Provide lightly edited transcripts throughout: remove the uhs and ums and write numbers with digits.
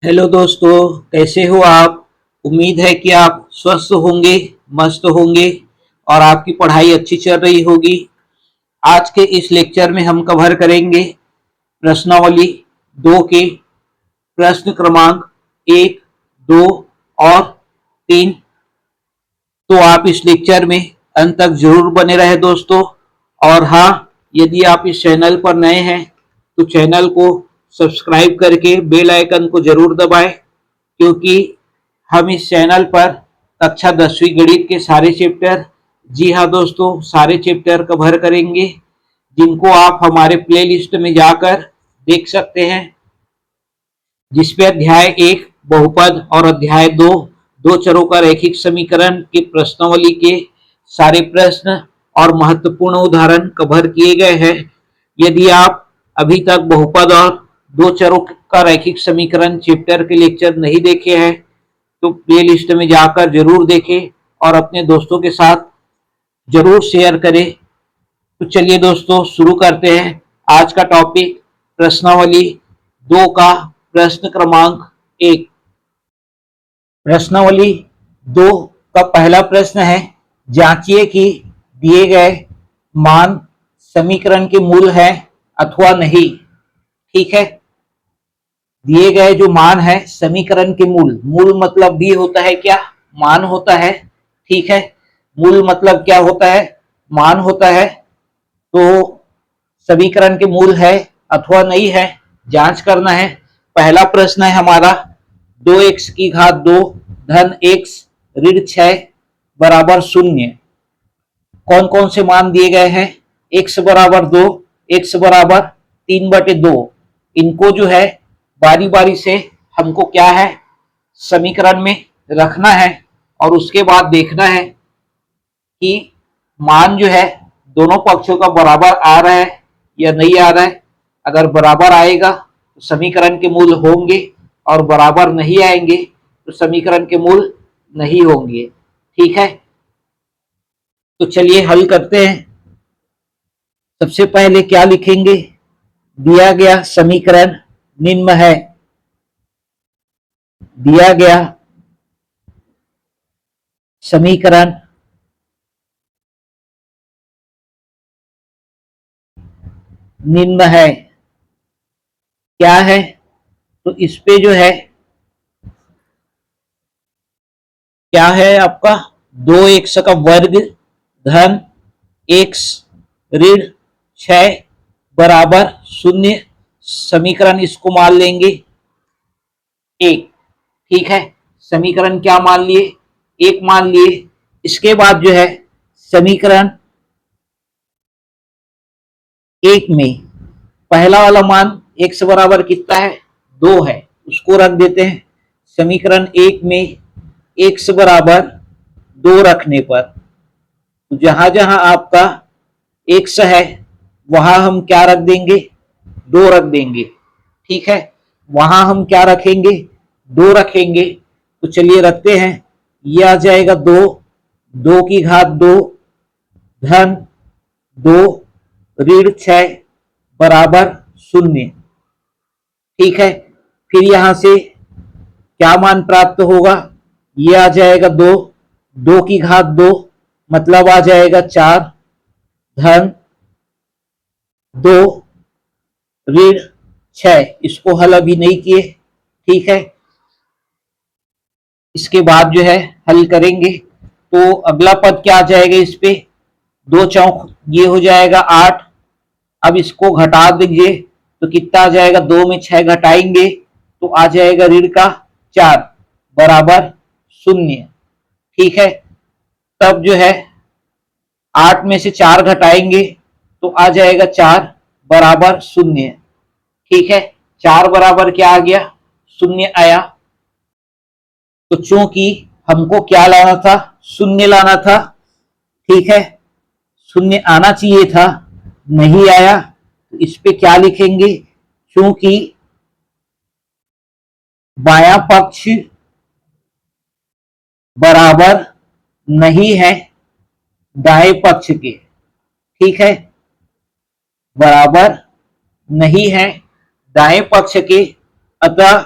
Hello दोस्तों, कैसे हो आप। उम्मीद है कि आप स्वस्थ होंगे, मस्त होंगे और आपकी पढ़ाई अच्छी चल रही होगी। आज के इस लेक्चर में हम कवर करेंगे प्रश्नावली 2 के प्रश्न क्रमांक 1, 2 और 3। तो आप इस लेक्चर में अंत तक जरूर बने रहे दोस्तों। और हाँ, यदि आप इस चैनल पर नए हैं तो चैनल को सब्सक्राइब करके बेल आइकन को जरूर दबाएं, क्योंकि हम इस चैनल पर कक्षा 10वीं गणित के सारे चैप्टर, जी हाँ दोस्तों, सारे चैप्टर कवर करेंगे, जिनको आप हमारे प्लेलिस्ट में जाकर देख सकते हैं, जिसपे अध्याय 1 बहुपद और अध्याय 2 दो चरों का रैखिक समीकरण की प्रश्नावली के सारे प्रश्न और महत्वपूर्ण उदाहरण कवर किए गए हैं। यदि आप अभी तक बहुपद और दो चरों का रैखिक समीकरण चैप्टर के लेक्चर नहीं देखे हैं तो प्लेलिस्ट में जाकर जरूर देखें और अपने दोस्तों के साथ जरूर शेयर करें। तो चलिए दोस्तों, शुरू करते हैं आज का टॉपिक प्रश्नावली 2 का प्रश्न क्रमांक 1। प्रश्नावली 2 का पहला प्रश्न है, जांचिए कि दिए गए मान समीकरण के मूल है अथवा नहीं। ठीक है, दिए गए जो मान है समीकरण के मूल, मूल मतलब भी होता है क्या, मान होता है। ठीक है, मूल मतलब क्या होता है, मान होता है। तो समीकरण के मूल है अथवा नहीं है, जांच करना है। पहला प्रश्न है हमारा, 2x की घात 2 धन x ऋण 6 बराबर 0। कौन कौन से मान दिए गए हैं, x बराबर 2, x बराबर 3/2। इनको जो है बारी बारी से हमको क्या है समीकरण में रखना है और उसके बाद देखना है कि मान जो है दोनों पक्षों का बराबर आ रहा है या नहीं आ रहा है। अगर बराबर आएगा तो समीकरण के मूल होंगे और बराबर नहीं आएंगे तो समीकरण के मूल नहीं होंगे। ठीक है, तो चलिए हल करते हैं। सबसे पहले क्या लिखेंगे, दिया गया समीकरण निम्न है। दिया गया समीकरण निम्न है। क्या है, तो इस पे जो है क्या है आपका 2x का वर्ग धन x ऋण 6 बराबर 0। समीकरण इसको मान लेंगे 1। ठीक है, समीकरण क्या मान लिए, 1 मान लिए। इसके बाद जो है समीकरण 1 में पहला वाला मान x बराबर कितना है, 2 है, उसको रख देते हैं। समीकरण 1 में x बराबर 2 रखने पर जहां जहां आपका x है वहां हम क्या रख देंगे, 2 रख देंगे। ठीक है, वहां हम क्या रखेंगे, 2 रखेंगे। तो चलिए रखते हैं, ये आ जाएगा 2, 2 की घात 2 धन 2 ऋण 6 बराबर 0। ठीक है, फिर यहां से क्या मान प्राप्त होगा, ये आ जाएगा 2, 2 की घात 2 मतलब आ जाएगा 4 धन 2 ऋण 6। इसको हल अभी नहीं किए। ठीक है, इसके बाद जो है हल करेंगे तो अगला पद क्या आ जाएगा, इस पे 2 चौक ये हो जाएगा 8। अब इसको घटा दीजिए तो कितना आ जाएगा, 2 में 6 घटाएंगे तो आ जाएगा ऋण का 4 बराबर 0। ठीक है, तब जो है 8 में से 4 घटाएंगे तो आ जाएगा 4 बराबर 0। ठीक है, 4 बराबर क्या आ गया, 0 आया। तो चूंकि हमको क्या लाना था, 0 लाना था। ठीक है, 0 आना चाहिए था, नहीं आया। तो इस पे क्या लिखेंगे, चूंकि बायां पक्ष बराबर नहीं है दाएं पक्ष के। ठीक है, बराबर नहीं है दाएं पक्ष के, अतः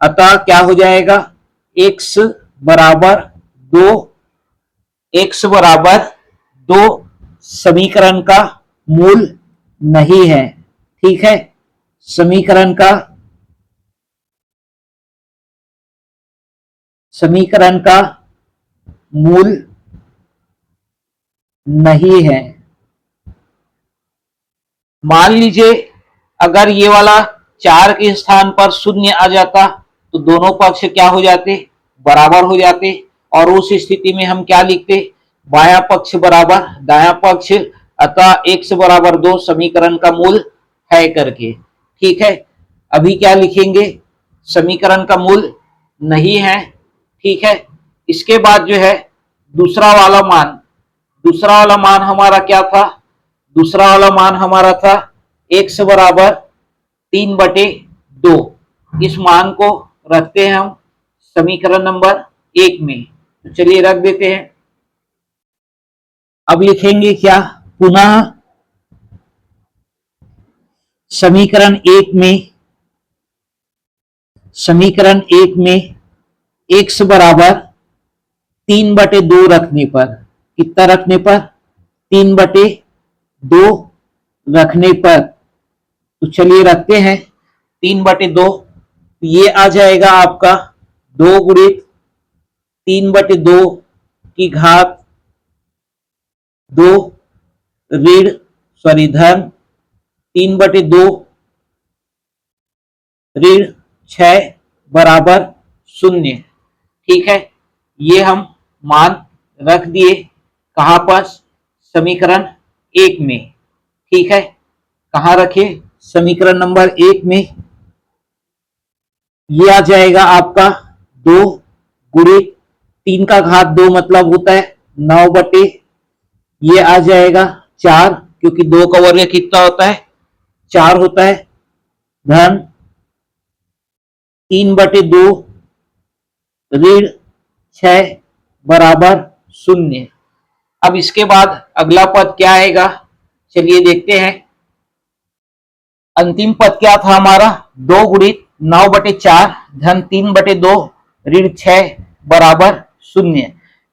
अतः क्या हो जाएगा, x बराबर दो, x बराबर दो समीकरण का मूल नहीं है। ठीक है, समीकरण का मूल नहीं है। मान लीजिए अगर ये वाला 4 के स्थान पर शून्य आ जाता तो दोनों पक्ष क्या हो जाते, बराबर हो जाते, और उस स्थिति में हम क्या लिखते, बायां पक्ष बराबर दायां पक्ष, अतः x बराबर 2 समीकरण का मूल है करके। ठीक है, अभी क्या लिखेंगे, समीकरण का मूल नहीं है। ठीक है, इसके बाद जो है दूसरा वाला मान हमारा क्या था, दूसरा वाला मान हमारा था x बराबर 3/2। इस मान को रखते हैं हम समीकरण नंबर 1 में, तो चलिए रख देते हैं। अब लिखेंगे क्या, पुनः समीकरण एक में x बराबर 3/2 रखने पर, कितना रखने पर, 3/2 रखने पर, तो चलिए रखते हैं 3/2। ये आ जाएगा आपका 2 गुणित 3/2 की घात 2 ऋण धन 3/2 ऋण 6 बराबर 0। ठीक है, ये हम मान रख दिए कहां पर, समीकरण 1 में। ठीक है, कहां रखे, समीकरण नंबर 1 में। ये आ जाएगा आपका 2 गुणित 3 का घात 2 मतलब होता है 9 ये आ जाएगा 4, क्योंकि 2 का वर्ग कितना होता है, 4 होता है, धन 3/2 ऋण 6 बराबर 0। अब इसके बाद अगला पद क्या आएगा, चलिए देखते हैं। अंतिम पद क्या था हमारा, 2 गुणित 9/4 धन 3/2 ऋण 6 बराबर 0।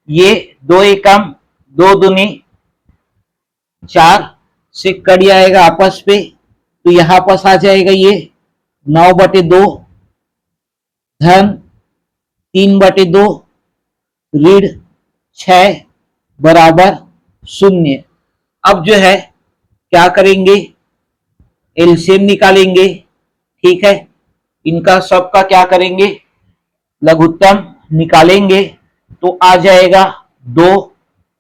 ये 2 एकम 2 दूनी 4 से कट जाएगा आपस पे, तो यहां पास आ जाएगा ये 9/2 धन 3/2 ऋण 6 बराबर 0। अब जो है क्या करेंगे, एलसीएम निकालेंगे। ठीक है, इनका सबका क्या करेंगे, लघुत्तम निकालेंगे, तो आ जाएगा 2,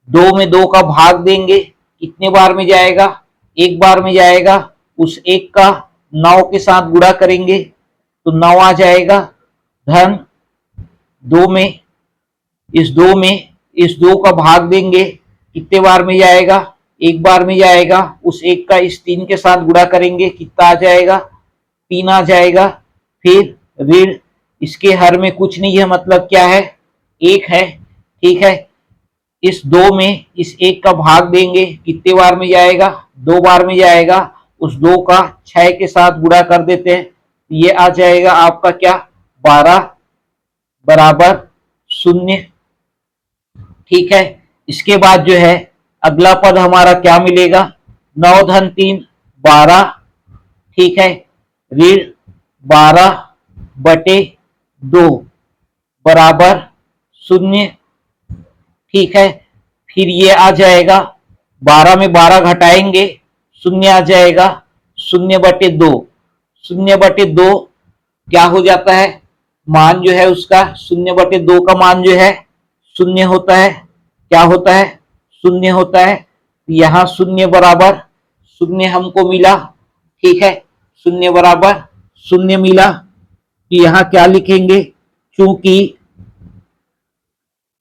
2 में 2 का भाग देंगे, कितने बार में जाएगा, एक बार में जाएगा, उस एक का 9 के साथ गुणा करेंगे तो 9 आ जाएगा, धन 2 में इस 2 का भाग देंगे, कितने बार में जाएगा, एक बार में जाएगा, उस एक का इस 3 के साथ गुणा करेंगे, कितना आ जाएगा, 3 आ जाएगा। फिर ऋण, इसके हर में कुछ नहीं है मतलब क्या है, 1 है। ठीक है, इस 2 में इस 1 का भाग देंगे, कितने बार में जाएगा, 2 बार में जाएगा, उस 2 का 6 के साथ गुणा कर देते हैं, ये आ जाएगा आपका क्या, 12 बराबर 0। ठीक है, इसके बाद जो है अगला पद हमारा क्या मिलेगा, 9 धन 3 12। ठीक है, ऋण 12/2 बराबर 0। ठीक है, फिर ये आ जाएगा 12 में 12 घटाएंगे, 0 आ जाएगा, 0/2। 0/2 क्या हो जाता है, मान जो है उसका 0/2 का मान जो है 0 होता है, क्या होता है, 0 होता है। यहाँ 0 बराबर 0 हमको मिला। ठीक है, 0 बराबर 0 मिला, तो यहाँ क्या लिखेंगे, चूंकि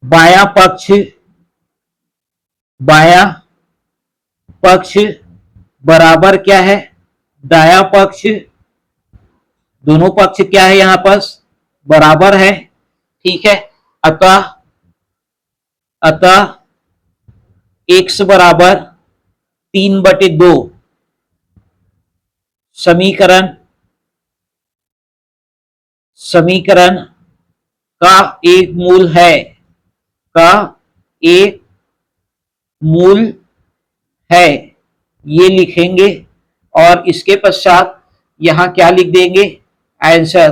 बायां पक्ष बराबर क्या है, दायां पक्ष, दोनों पक्ष क्या है यहाँ पर, बराबर है। ठीक है, अतः x बराबर 3/2 समीकरण समीकरण का एक मूल है, का एक मूल है, ये लिखेंगे और इसके पश्चात यहां क्या लिख देंगे, आंसर।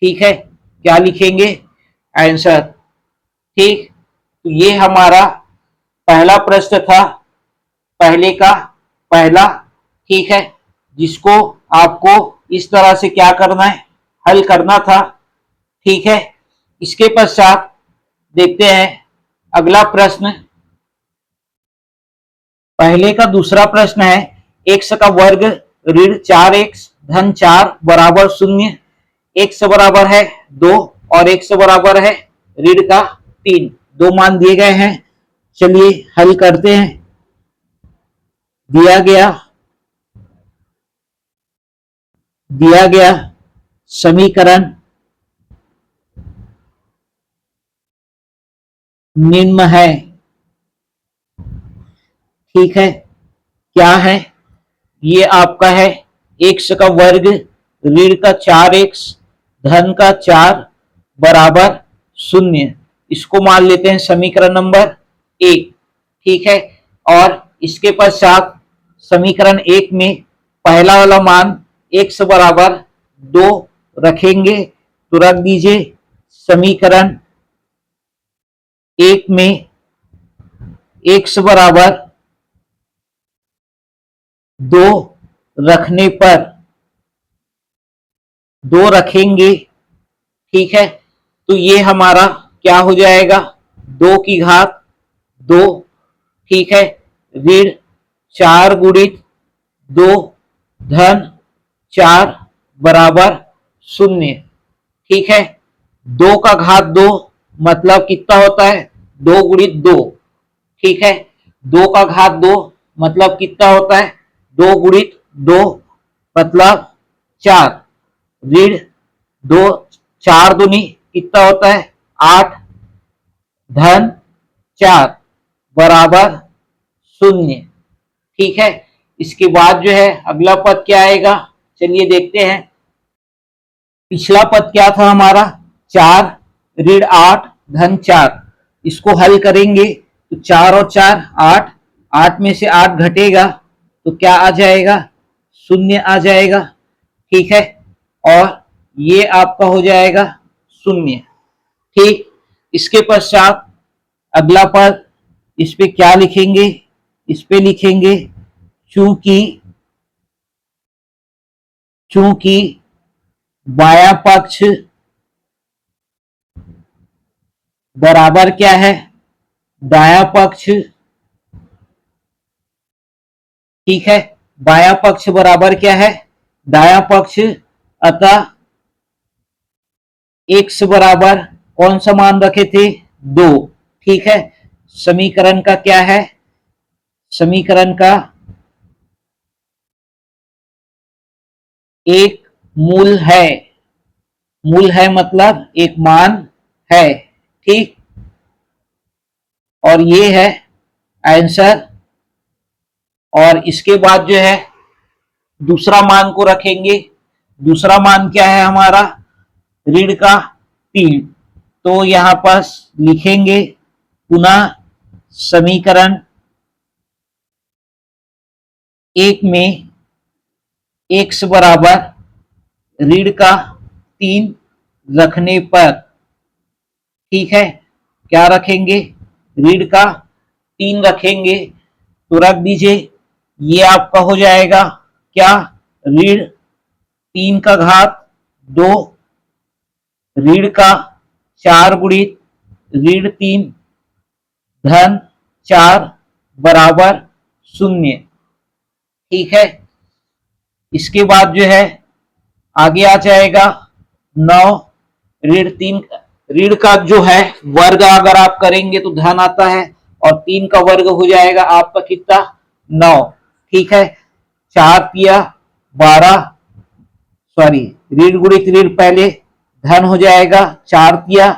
ठीक है, क्या लिखेंगे, आंसर। ठीक, तो ये हमारा पहला प्रश्न था, पहले का पहला। ठीक है, जिसको आपको इस तरह से क्या करना है, हल करना था। ठीक है, इसके पश्चात देखते हैं अगला प्रश्न। पहले का दूसरा प्रश्न है, एक्स का वर्ग ऋण 4x धन 4 बराबर 0। एक्स बराबर है 2 और एक्स बराबर है ऋण का 3। दो मान दिए गए हैं, चलिए हल करते हैं। दिया गया समीकरण निम्न है। ठीक है, क्या है, ये आपका है एक्स का वर्ग ऋण का 4x धन का 4 बराबर 0। इसको मान लेते हैं समीकरण नंबर 1। ठीक है, और इसके पश्चात समीकरण 1 में पहला वाला मान x बराबर 2 रखेंगे, तो रख दीजिए समीकरण 1 में x बराबर 2 रखने पर 2 रखेंगे। ठीक है, तो ये हमारा क्या हो जाएगा, 2 की घात 2। ठीक है, ऋण 4 गुणित 2 धन 4 बराबर 0। ठीक है, 2 का घात 2 मतलब कितना होता है, 2 गुणित 2। ठीक है, 2 का घात 2 मतलब कितना होता है, 2 गुणित 2 मतलब 4। ऋण 2 4 दूनी कितना होता है, 8 धन 4 बराबर 0। ठीक है, इसके बाद जो है अगला पद क्या आएगा, चलिए देखते हैं। पिछला पद क्या था हमारा, 4 ऋण 8 धन 4। इसको हल करेंगे तो 4 और 4 8, 8 में से 8 घटेगा तो क्या आ जाएगा, 0 आ जाएगा। ठीक है, और ये आपका हो जाएगा 0। ठीक, इसके पश्चात अगला पद, इस पे क्या लिखेंगे, इस पे लिखेंगे चूंकि चूंकि बायां पक्ष बराबर क्या है, दायां पक्ष। ठीक है, बायां पक्ष बराबर क्या है, दायां पक्ष। अतः x बराबर कौन सा मान रखे थे, 2। ठीक है, समीकरण का क्या है, समीकरण का एक मूल है। मूल है मतलब एक मान है। ठीक, और ये है आंसर। और इसके बाद जो है दूसरा मान को रखेंगे। दूसरा मान क्या है हमारा, ऋण का 3। तो यहां पास लिखेंगे पुनः समीकरण 1 में x बराबर ऋण का 3 रखने पर। ठीक है, क्या रखेंगे, ऋण का 3 रखेंगे, तो रख दीजिए। ये आपका हो जाएगा क्या, ऋण 3 का घात 2 ऋण का 4 गुणित ऋण 3 धन 4 बराबर 0। ठीक है, इसके बाद जो है आगे आ जाएगा 9 ऋण 3। ऋण का जो है वर्ग अगर आप करेंगे तो धन आता है, और 3 का वर्ग हो जाएगा आपका कितना, 9। ठीक है, 4 पिया 12, सॉरी ऋण गुणित ऋण पहले धन हो जाएगा, 4 पिया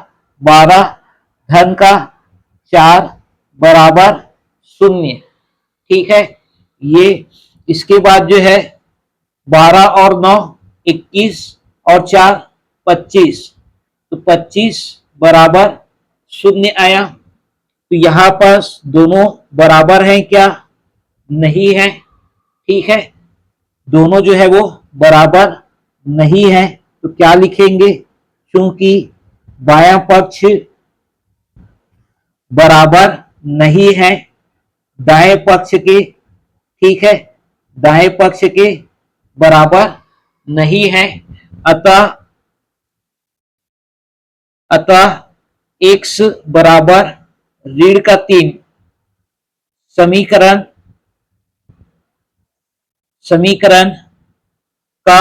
12 धन का 4 बराबर 0। ठीक है, ये इसके बाद जो है 12 और 9 21 और 4 25, तो 25 बराबर शून्य आया। तो यहां पास दोनों बराबर हैं क्या? नहीं है। ठीक है, दोनों जो है वो बराबर नहीं है, तो क्या लिखेंगे? क्योंकि बायां पक्ष बराबर नहीं है दाएं पक्ष के। ठीक है, दाएं पक्ष के बराबर नहीं है। अतः अतः x बराबर ऋण का 3 समीकरण समीकरण का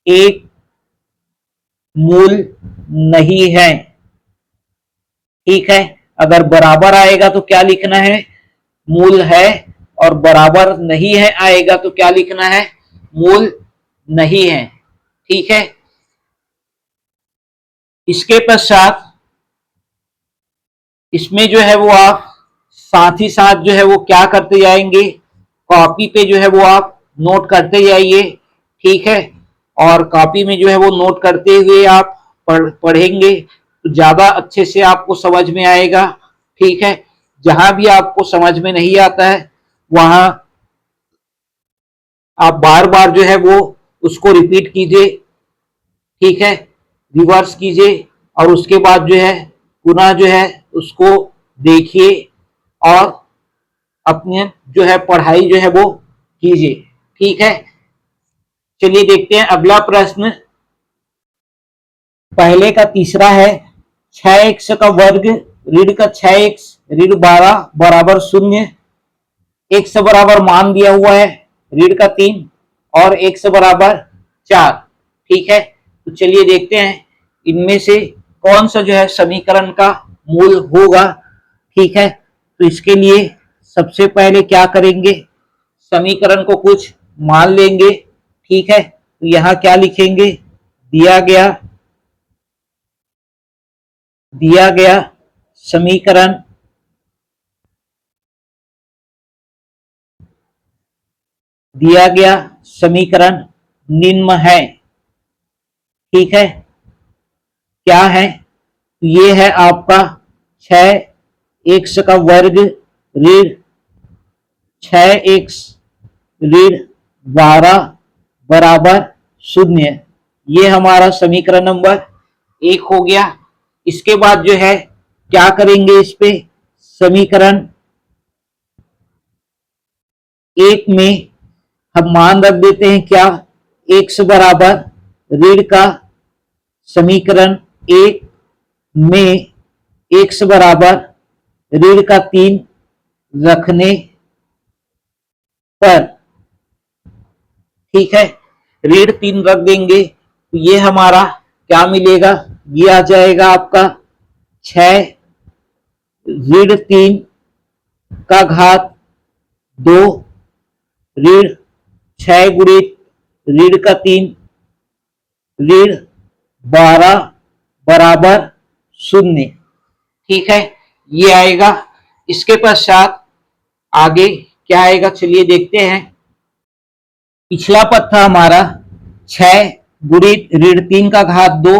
एक मूल नहीं है। ठीक है, अगर बराबर आएगा तो क्या लिखना है? मूल है। और बराबर नहीं है आएगा तो क्या लिखना है? मूल नहीं है। ठीक है, इसके पश्चात इसमें जो है वो आप साथ ही साथ जो है वो क्या करते जाएंगे? कॉपी पे जो है वो आप नोट करते जाइए। ठीक है, और कॉपी में जो है वो नोट करते हुए आप पढ़ेंगे तो ज्यादा अच्छे से आपको समझ में आएगा। ठीक है, जहां भी आपको समझ में नहीं आता है वहां आप बार बार जो है वो उसको रिपीट कीजिए। ठीक है, रिवर्स कीजिए और उसके बाद जो है पुनः जो है उसको देखिए और अपने जो है पढ़ाई जो है वो कीजिए। ठीक है, चलिए देखते हैं अगला प्रश्न। पहले का तीसरा है 6x का वर्ग ऋण का 6x ऋण 12 बराबर 0। x बराबर मान दिया हुआ है ऋण का 3 और x बराबर 4। ठीक है, तो चलिए देखते हैं इनमें से कौन सा जो है समीकरण का मूल होगा। ठीक है, तो इसके लिए सबसे पहले क्या करेंगे? समीकरण को कुछ मान लेंगे। ठीक है, तो यहां क्या लिखेंगे? दिया गया समीकरण निम्न है। ठीक है, क्या है? ये है आपका 6x का वर्ग ऋण 6x ऋण 12 बराबर 0। ये हमारा समीकरण नंबर 1 हो गया। इसके बाद जो है क्या करेंगे? इस पे समीकरण 1 में हम मान रख देते हैं क्या? x बराबर ऋण का समीकरण 1 में x बराबर ऋण का 3 रखने पर, ठीक है, ऋण 3 रख देंगे तो ये हमारा क्या मिलेगा? ये आ जाएगा आपका 6 ऋण 3 का घात 2 ऋण 6 गुणित ऋण का 3 ऋण 12 बराबर 0। ठीक है, ये आएगा। इसके पश्चात आगे क्या आएगा? चलिए देखते हैं। पिछला पद था हमारा 6 गुणित ऋण 3 का घात 2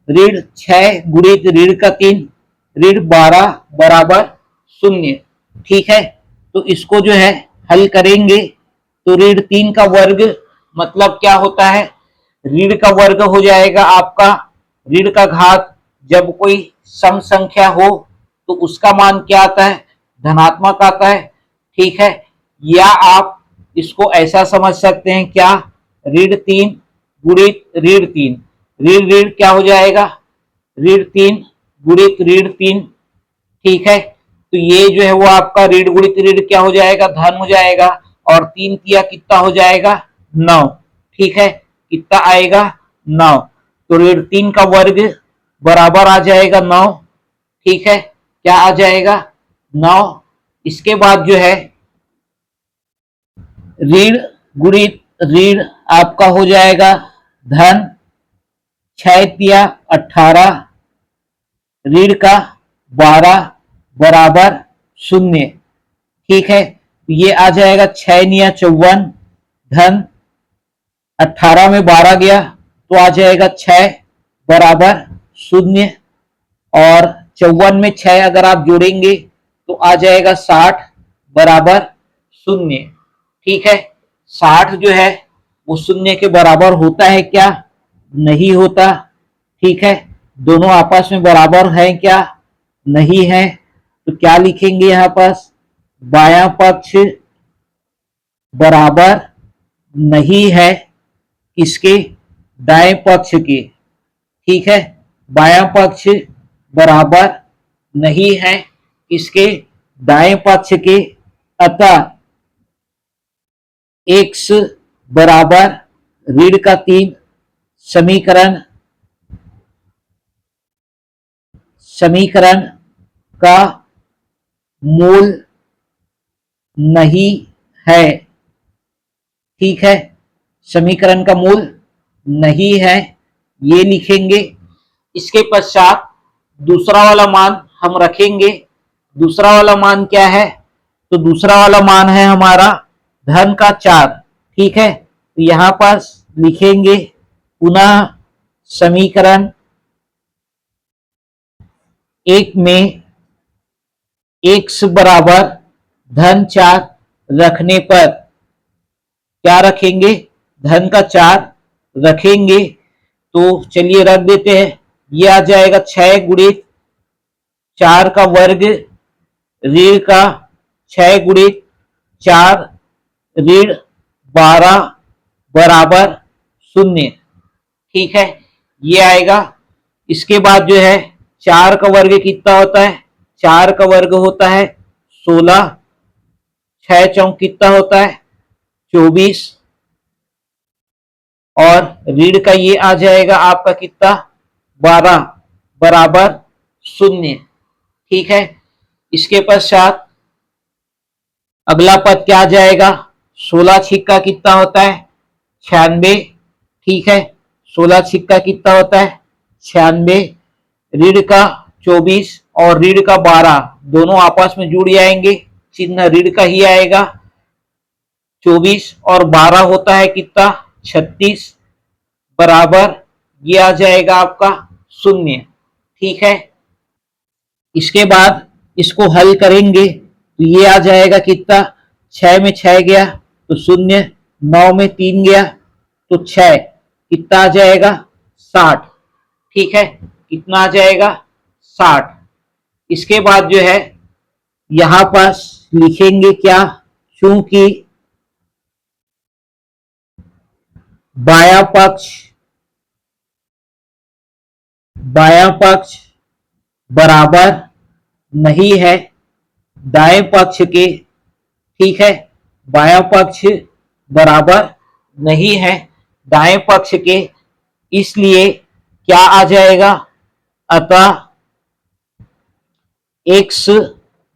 ऋण 6 गुणित ऋण का 3 ऋण 12 बराबर 0। ठीक है, तो इसको जो है हल करेंगे तो ऋण 3 का वर्ग मतलब क्या होता है? ऋण का वर्ग हो जाएगा आपका ऋण का घात। जब कोई सम संख्या हो तो उसका मान क्या आता है? धनात्मक आता है। ठीक है, या आप इसको ऐसा समझ सकते हैं क्या? ऋण 3 गुणित ऋण 3 ऋण ऋण क्या हो जाएगा? ऋण 3 गुणित ऋण 3। ठीक है, तो ये जो है वो आपका ऋण गुणित ऋण क्या हो जाएगा? धन हो जाएगा। और 3 किया कितना हो जाएगा? 9। ठीक है, कितना आएगा? 9। तो ऋण 3 का वर्ग बराबर आ जाएगा 9। ठीक है, क्या आ जाएगा? 9। इसके बाद जो है ऋण गुणित ऋण आपका हो जाएगा धन 6 तिया 18 ऋण का 12 बराबर 0। ठीक है, ये आ जाएगा 6 निया 54 धन 18 में 12 गया तो आ जाएगा 6 बराबर शून्य, और 54 में 6 अगर आप जोड़ेंगे तो आ जाएगा 60 बराबर शून्य। ठीक है, 60 जो है वो शून्य के बराबर होता है क्या? नहीं होता। ठीक है, दोनों आपस में बराबर है क्या? नहीं है। तो क्या लिखेंगे यहां पास? बायां पक्ष बराबर नहीं है किसके? दाएं पक्ष के। ठीक है, बायां पक्ष बराबर नहीं है किसके? दाएं पक्ष के। अतः x बराबर ऋण का 3 समीकरण समीकरण का मूल नहीं है। ठीक है, समीकरण का मूल नहीं है, ये लिखेंगे। इसके पश्चात दूसरा वाला मान हम रखेंगे। दूसरा वाला मान क्या है? तो दूसरा वाला मान है हमारा धन का 4। ठीक है, तो यहां पर लिखेंगे पुनः समीकरण एक में x बराबर धन 4 रखने पर क्या रखेंगे? धन का 4 रखेंगे। तो चलिए रख देते हैं। ये आ जाएगा 6 गुणित 4 का वर्ग ऋण का 6 गुणित 4 ऋण 12 बराबर शून्य। ठीक है, ये आएगा। इसके बाद जो है 4 का वर्ग कितना होता है? 4 का वर्ग होता है 16, 6 चौक कितना होता है? 24, और ऋण का ये आ जाएगा आपका कितना? 12 बराबर शून्य। ठीक है, इसके पश्चात अगला पद क्या आ जाएगा? 16 छिक्का कितना होता है? 96। ठीक है, 16 छिक्का कितना होता है? 96। ऋण का 24 और ऋण का 12 दोनों आपस में जुड़ जाएंगे, चिन्ह ऋण का ही आएगा। 24 और 12 होता है कितना? 36 बराबर ये आ जाएगा आपका शून्य। ठीक है, इसके बाद इसको हल करेंगे तो ये आ जाएगा कितना? 6 में 6 गया तो शून्य, 9 में 3 गया तो 6, कितना आ जाएगा? 60। ठीक है, कितना आ जाएगा? 60। इसके बाद जो है यहां पास लिखेंगे क्या? चूंकि बायां पक्ष बायां पक्ष बराबर नहीं है दाएं पक्ष के। ठीक है, बायां पक्ष बराबर नहीं है दाएं पक्ष के, इसलिए क्या आ जाएगा? अतः x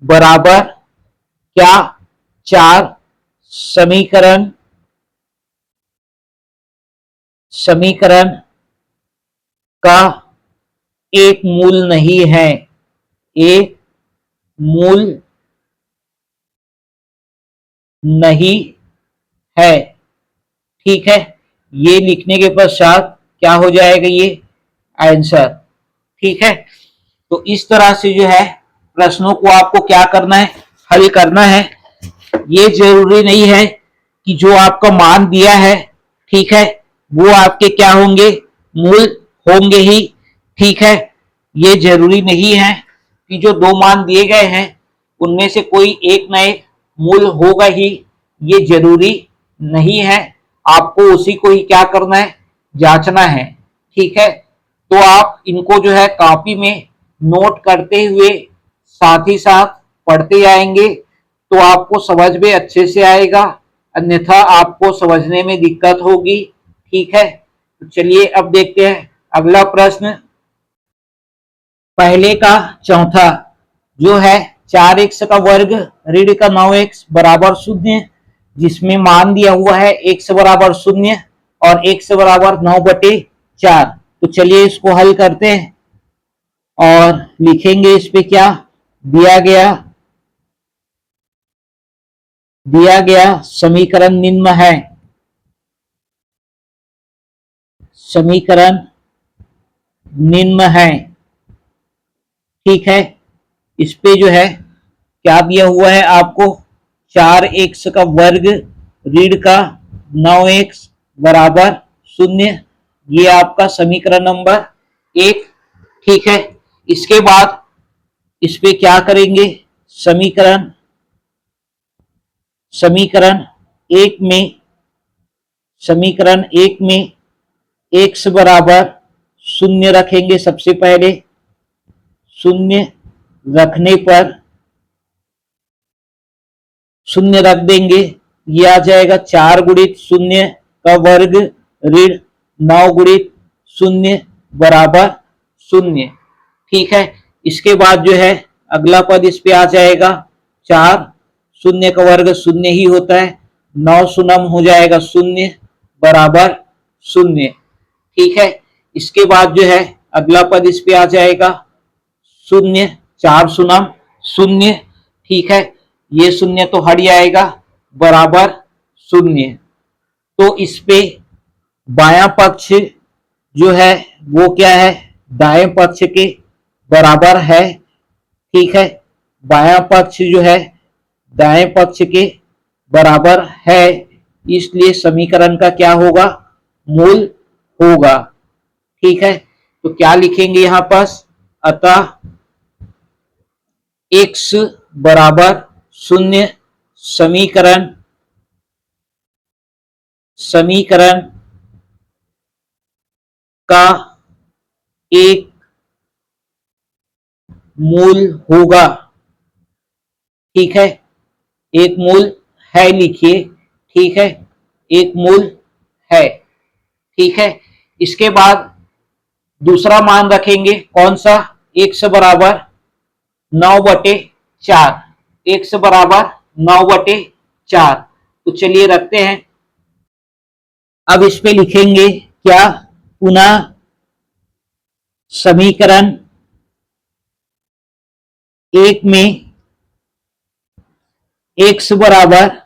बराबर क्या? 4 समीकरण समीकरण का एक मूल नहीं है। एक मूल नहीं है। ठीक है, ये लिखने के पश्चात क्या हो जाएगा? ये आंसर। ठीक है, तो इस तरह से जो है प्रश्नों को आपको क्या करना है? हल करना है। ये जरूरी नहीं है कि जो आपका मान दिया है, ठीक है, वो आपके क्या होंगे? मूल होंगे ही। ठीक है, ये जरूरी नहीं है कि जो दो मान दिए गए हैं उनमें से कोई एक ना एक मूल होगा ही, ये जरूरी नहीं है। आपको उसी को ही क्या करना है? जांचना है। ठीक है, तो आप इनको जो है कॉपी में नोट करते हुए साथ ही साथ पढ़ते जाएंगे तो आपको समझ में अच्छे से आएगा, अन्यथा आपको समझने में दिक्कत होगी। ठीक है, तो चलिए अब देखते हैं अगला प्रश्न। पहले का चौथा जो है 4x का वर्ग ऋण का 9x बराबर शून्य, जिसमें मान दिया हुआ है x बराबर शून्य और x बराबर 9/4। तो चलिए इसको हल करते हैं और लिखेंगे इस पे क्या दिया गया समीकरण निम्न है। समीकरण निम्न है। ठीक है, इस पे जो है क्या दिया हुआ है आपको, 4x का वर्ग ऋण का 9x बराबर 0, ये आपका समीकरण नंबर 1। ठीक है, इसके बाद इस पे क्या करेंगे, समीकरण एक में x बराबर 0 रखेंगे। सबसे पहले 0 रखने पर 0 रख देंगे, ये आ जाएगा 4 गुणित 0 का वर्ग ऋण 9 गुणित 0 बराबर 0। ठीक है, इसके बाद जो है अगला पद इस पे आ जाएगा, 4 0 का वर्ग 0 ही होता है, 9 शून्य हो जाएगा 0 बराबर 0। ठीक है, इसके बाद जो है अगला पद इस पे आ जाएगा 0, 4 शून्य 0। ठीक है, ये 0 तो हट जाएगा बराबर 0। तो इस पे बायां पक्ष जो है वो क्या है, दाएं पक्ष के बराबर है। ठीक है, बायां पक्ष जो है दाएं पक्ष के बराबर है, इसलिए समीकरण का क्या होगा, मूल होगा। ठीक है, तो क्या लिखेंगे यहां पास, अतः x बराबर 0 समीकरण का एक मूल होगा। ठीक है, एक मूल है लिखिए। ठीक है, एक मूल है। ठीक है, इसके बाद दूसरा मान रखेंगे, कौन सा, x बराबर 9/4, x बराबर 9/4। तो चलिए रखते हैं। अब इस पे लिखेंगे क्या, पुनः समीकरण एक में x बराबर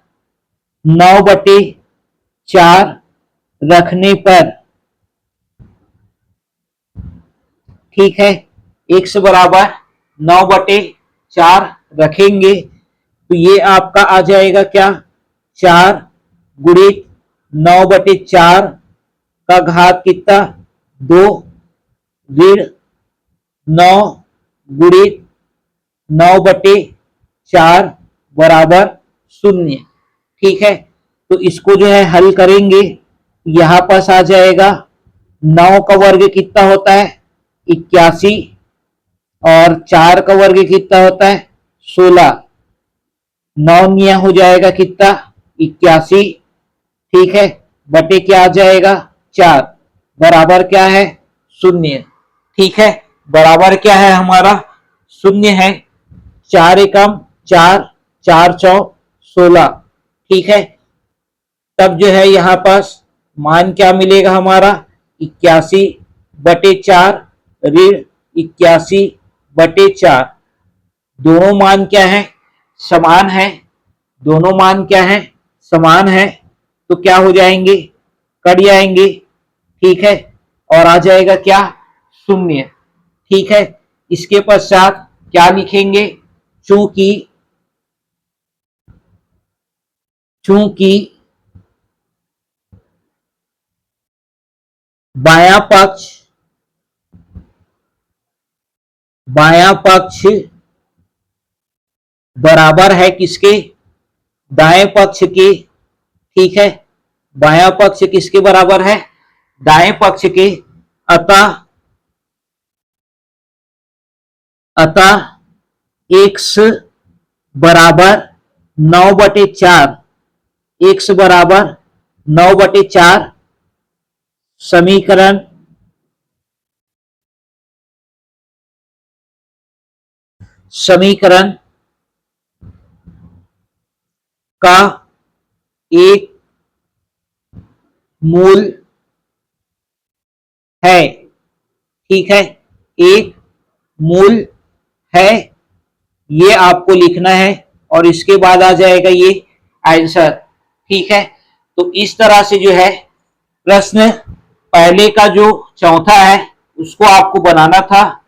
9/4 रखने पर, ठीक है, x बराबर 9/4 रखेंगे तो ये आपका आ जाएगा क्या, 4 गुणित 9/4 का घात कितना, 2 ऋण 9 गुणित 9/4 बराबर 0। ठीक है, तो इसको जो है हल करेंगे, यहां पास आ जाएगा 9 का वर्ग कितना होता है, 81, और 4 का वर्ग कितना होता है, 16, 9 निया हो जाएगा कितना, 81। ठीक है, बटे क्या आ जाएगा, 4 बराबर क्या है, 0। ठीक है, बराबर क्या है हमारा, 0 है। 4 एकम 4, 4 चौ 16। ठीक है, तब जो है यहां पास मान क्या मिलेगा हमारा, 81/4 ऋण 81/4। दोनों मान क्या है, समान है। दोनों मान क्या है, समान है, तो क्या हो जाएंगे, कट जाएंगे। ठीक है, और आ जाएगा क्या, 0। ठीक है, इसके पश्चात क्या लिखेंगे, चूंकि बायां पक्ष बराबर है किसके, दाएं पक्ष के। ठीक है, बायां पक्ष किसके बराबर है, दाएं पक्ष के। अतः x बराबर 9/4, x बराबर 9/4 समीकरण का एक मूल है। ठीक है, एक मूल है, ये आपको लिखना है, और इसके बाद आ जाएगा ये आंसर। ठीक है, तो इस तरह से जो है प्रश्न पहले का जो चौथा है उसको आपको बनाना था,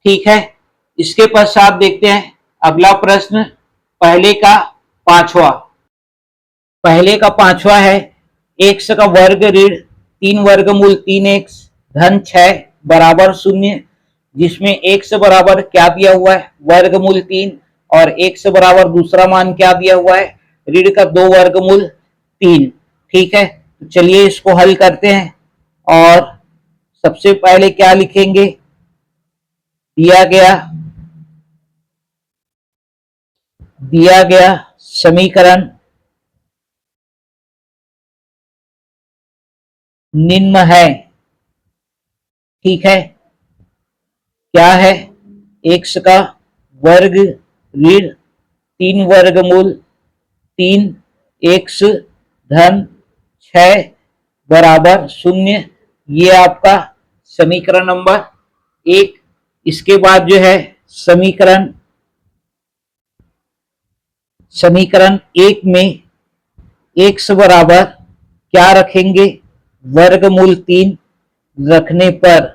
ठीक है। इसके पश्चात देखते हैं अगला प्रश्न, पहले का पांचवा। पहले का पांचवा है एक्स का वर्ग ऋण 3 वर्गमूल 3x धन 6 बराबर 0, जिसमें x बराबर क्या दिया हुआ है, वर्गमूल 3, और x बराबर दूसरा मान क्या दिया हुआ है, ऋण का 2 वर्गमूल 3। ठीक है, तो चलिए इसको हल करते हैं। और सबसे पहले क्या लिखेंगे, दिया गया समीकरण निम्न है। ठीक है, क्या है, एक्स का वर्ग ऋण 3 वर्गमूल 3 एक्स धन 6 बराबर 0, ये आपका समीकरण नंबर 1। इसके बाद जो है समीकरण 1 में एक्स बराबर क्या रखेंगे, वर्गमूल 3 रखने पर,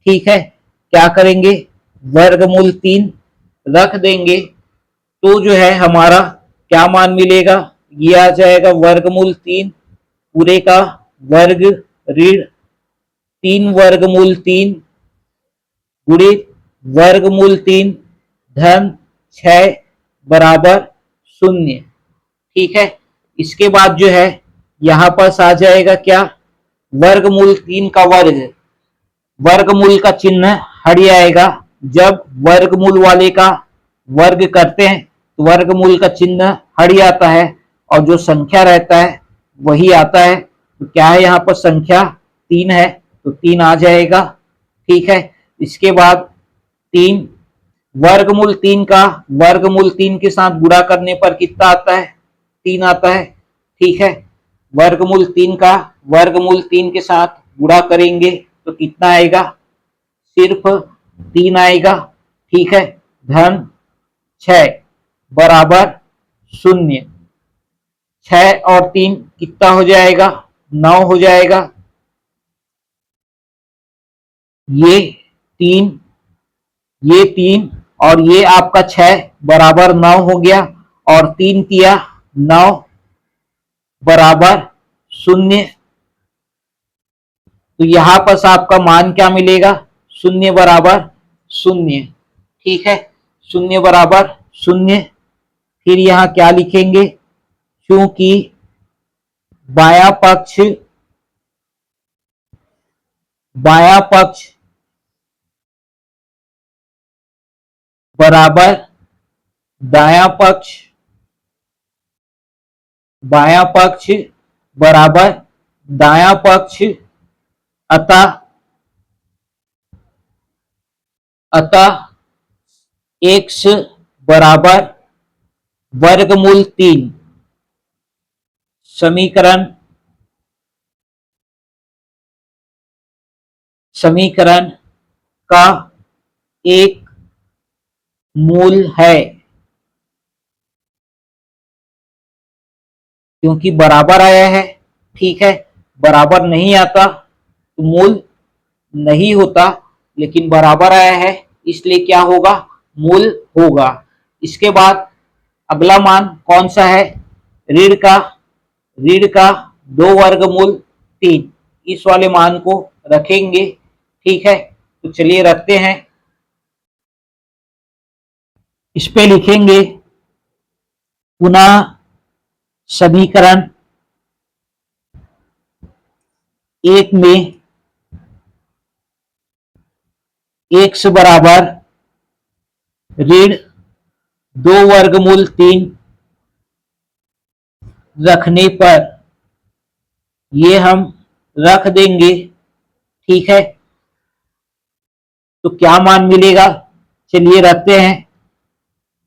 ठीक है, क्या करेंगे, वर्गमूल 3 रख देंगे तो जो है हमारा क्या मान मिलेगा, ये आ जाएगा वर्गमूल 3 पूरे का वर्ग ऋण 3 वर्गमूल 3 गुणित वर्गमूल 3 धन 6 बराबर 0। ठीक है, इसके बाद जो है यहां पर आ जाएगा क्या, वर्गमूल 3 का वर्ग, वर्गमूल का चिन्ह हट जाएगा। जब वर्गमूल वाले का वर्ग करते हैं तो वर्गमूल का चिन्ह हट जाता है और जो संख्या रहता है वही आता है। तो क्या है, यहाँ पर संख्या 3 है तो 3 आ जाएगा। ठीक है, इसके बाद 3 वर्गमूल 3 का वर्गमूल 3 के साथ गुणा करने पर कितना आता है, 3 आता है। ठीक है, वर्गमूल 3 का वर्गमूल 3 के साथ गुणा करेंगे तो कितना आएगा, सिर्फ 3 आएगा। ठीक है, धन 6 बराबर 0। 6 और 3 कितना हो जाएगा, 9 हो जाएगा। ये 3 और ये आपका 6 बराबर 9 हो गया, और 3 किया 9 बराबर 0। तो यहां पर आपका मान क्या मिलेगा, 0 बराबर 0। ठीक है, 0 बराबर 0। फिर यहां क्या लिखेंगे, क्योंकि बायां पक्ष बराबर दायां पक्ष, बायां पक्ष बराबर दायां पक्ष, अतः एक्स बराबर वर्गमूल 3 समीकरण का एक मूल है। क्योंकि बराबर आया है, ठीक है, बराबर नहीं आता तो मूल नहीं होता, लेकिन बराबर आया है इसलिए क्या होगा, मूल होगा। इसके बाद अगला मान कौन सा है, ऋण का 2 वर्गमूल 3, इस वाले मान को रखेंगे। ठीक है, तो चलिए रखते हैं। इस पे लिखेंगे पुनः समीकरण 1 में एक्स बराबर ऋण 2 वर्गमूल 3 रखने पर ये हम रख देंगे। ठीक है, तो क्या मान मिलेगा, चलिए रखते हैं।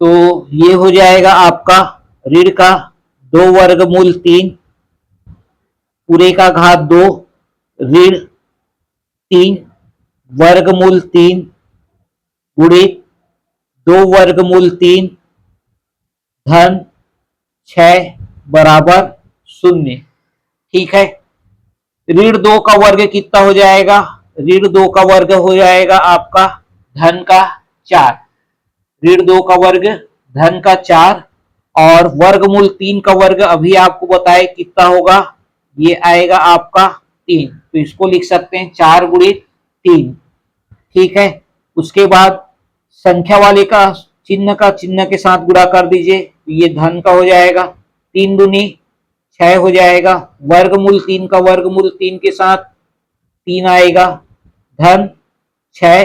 तो ये हो जाएगा आपका ऋण का 2 वर्गमूल 3 पूरे का घात 2 ऋण 3 वर्गमूल 3 गुणित 2 वर्गमूल 3 धन 6 बराबर 0। ठीक है, ऋण 2 का वर्ग कितना हो जाएगा? ऋण 2 का वर्ग हो जाएगा आपका धन का 4। ऋण 2 का वर्ग धन का 4 और वर्गमूल 3 का वर्ग अभी आपको बताए कितना होगा, ये आएगा आपका 3। तो इसको लिख सकते हैं 4 गुणित 3। ठीक है, उसके बाद संख्या वाले का चिन्ह के साथ गुणा कर दीजिए, तो ये धन का हो जाएगा, 3 दूनी 6 हो जाएगा। वर्गमूल 3 का वर्गमूल 3 के साथ 3 आएगा, धन 6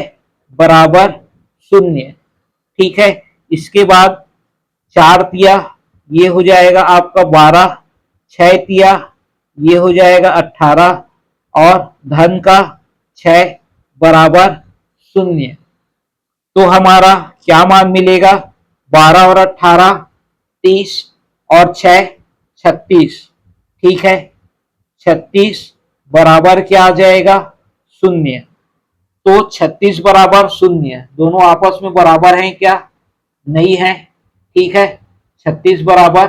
बराबर 0। ठीक है, इसके बाद 4 तिया ये हो जाएगा आपका 12, 6 तिया ये हो जाएगा 18 और धन का 6 बराबर 0। तो हमारा क्या मान मिलेगा? 12 और 18 30 और 6 36। ठीक है, 36 बराबर क्या आ जाएगा? 0। तो 36 बराबर 0 दोनों आपस में बराबर हैं क्या? नहीं है। ठीक है, 36 बराबर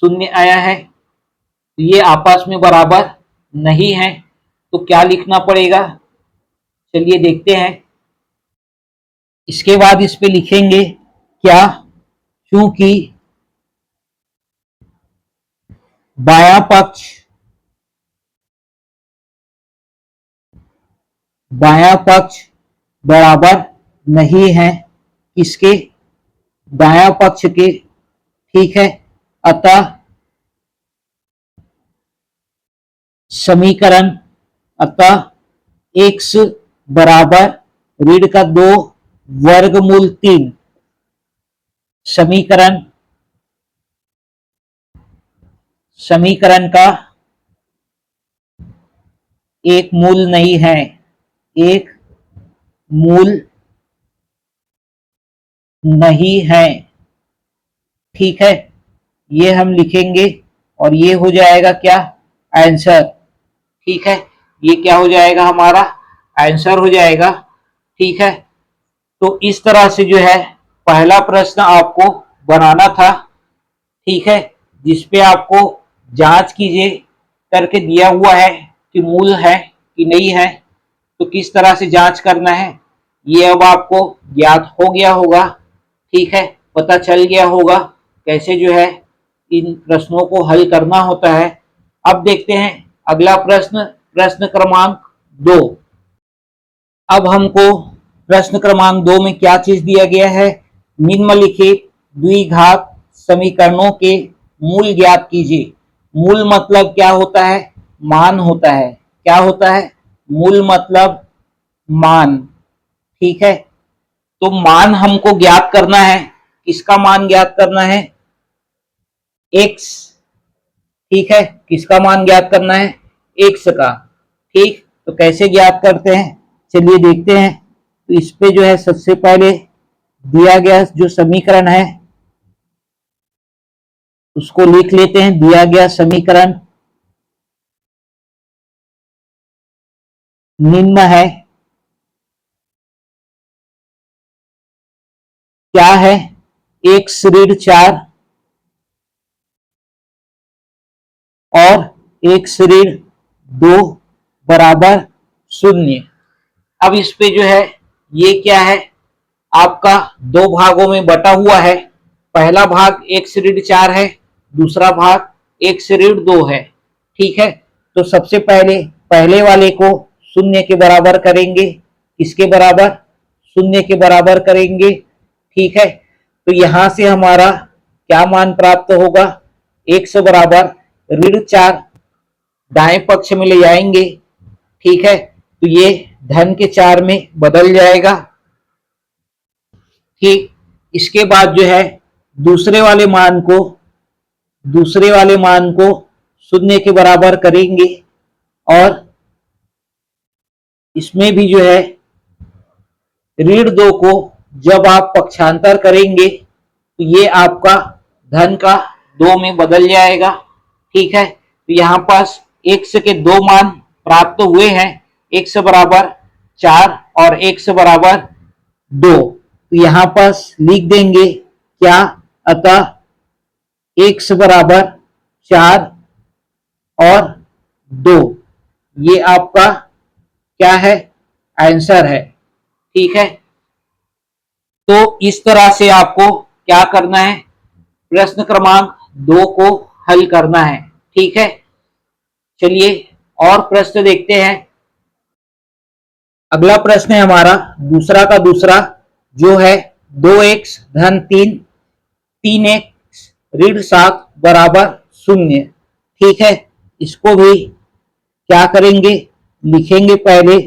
0 आया है, तो ये आपस में बराबर नहीं है। तो क्या लिखना पड़ेगा? चलिए देखते हैं। इसके बाद इस पे लिखेंगे क्या? क्योंकि बायां पक्ष बराबर नहीं है किसके? दायां पक्ष के। ठीक है, अतः समीकरण x बराबर ऋण का 2 वर्गमूल 3 समीकरण का एक मूल नहीं है, एक मूल नहीं है। ठीक है, ये हम लिखेंगे और ये हो जाएगा क्या? आंसर। ठीक है, ये क्या हो जाएगा? हमारा आंसर हो जाएगा। ठीक है, तो इस तरह से जो है पहला प्रश्न आपको बनाना था। ठीक है, जिसपे आपको जांच कीजिए करके दिया हुआ है कि मूल है कि नहीं है, तो किस तरह से जांच करना है ये अब आपको ज्ञात हो गया होगा। ठीक है, पता चल गया होगा कैसे जो है इन प्रश्नों को हल करना होता है। अब देखते हैं अगला प्रश्न, प्रश्न क्रमांक 2। अब हमको प्रश्न क्रमांक 2 में क्या चीज दिया गया है? निम्नलिखित द्विघात समीकरणों के मूल ज्ञात कीजिए। मूल मतलब क्या होता है? मान होता है। क्या होता है? मूल मतलब मान। ठीक है, तो मान हमको ज्ञात करना है। किसका मान ज्ञात करना है? x। ठीक है, किसका मान ज्ञात करना है? x का। ठीक, तो कैसे ज्ञात करते हैं चलिए देखते हैं। तो इस पे जो है सबसे पहले दिया गया जो समीकरण है उसको लिख लेते हैं। दिया गया समीकरण निम्न है। क्या है? x ऋण 4 और x ऋण 2 बराबर 0। अब इस पे जो है ये क्या है? आपका दो भागों में बटा हुआ है। पहला भाग x ऋण 4 है, दूसरा भाग x ऋण 2 है। ठीक है, तो सबसे पहले पहले वाले को 0 के बराबर करेंगे। किसके बराबर? 0 के बराबर करेंगे। ठीक है, तो यहां से हमारा क्या मान प्राप्त होगा? x बराबर ऋण 4 दाएं पक्ष में ले जाएंगे। ठीक है, तो ये धन के 4 में बदल जाएगा। ठीक, इसके बाद जो है दूसरे वाले मान को 0 के बराबर करेंगे और इसमें भी जो है ऋण 2 को जब आप पक्षांतर करेंगे तो ये आपका धन का 2 में बदल जाएगा। ठीक है, तो यहां पास x के 2 मान प्राप्त हुए हैं, x बराबर 4 और x बराबर 2। तो यहां पास लिख देंगे क्या? अतः x बराबर 4 और 2 ये आपका क्या है, आंसर है। ठीक है, तो इस तरह से आपको क्या करना है, प्रश्न क्रमांक 2 को हल करना है। ठीक है, चलिए और प्रश्न देखते हैं। अगला प्रश्न है हमारा दूसरा का दूसरा, जो है 2x धन 3, 3x ऋण 7 बराबर 0। ठीक है, इसको भी क्या करेंगे, लिखेंगे। पहले